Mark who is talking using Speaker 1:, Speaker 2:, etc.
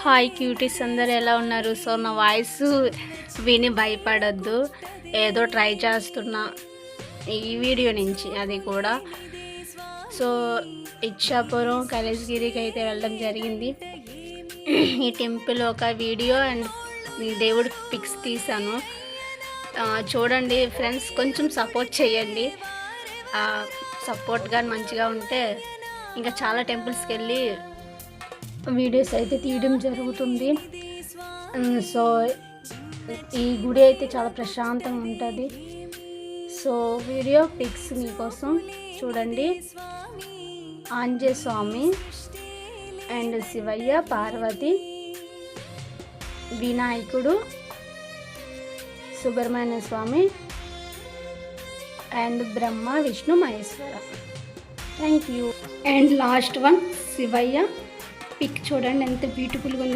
Speaker 1: Hi cuties అందరు ఎలా ఉన్నారు? సో నా వాయిస్ విని భయపడద్దు, ఏదో ట్రై చేస్తున్నా ఈ వీడియో నుంచి, అది కూడా. సో ఇచ్చాపురం కైలాసగిరికి అయితే వెళ్ళడం జరిగింది. ఈ టెంపుల్ ఒక వీడియో అండ్ దేవుడి పిక్స్ తీసాను, చూడండి ఫ్రెండ్స్. కొంచెం సపోర్ట్ చేయండి. సపోర్ట్గా మంచిగా ఉంటే ఇంకా చాలా టెంపుల్స్కి వెళ్ళి వీడియోస్ అయితే తీయడం జరుగుతుంది. సో ఈ గుడి అయితే చాలా ప్రశాంతంగా ఉంటుంది. సో వీడియో పిక్స్ మీకోసం చూడండి. ఆంజనేయ స్వామి అండ్ శివయ్య, పార్వతి, వినాయకుడు, Subrahmanya Swamy and Brahma, Vishnu, Maheshwara. Thank you. And last one Shivayya pic చూడండి, ఎంత బ్యూటిఫుల్గా ఉంది.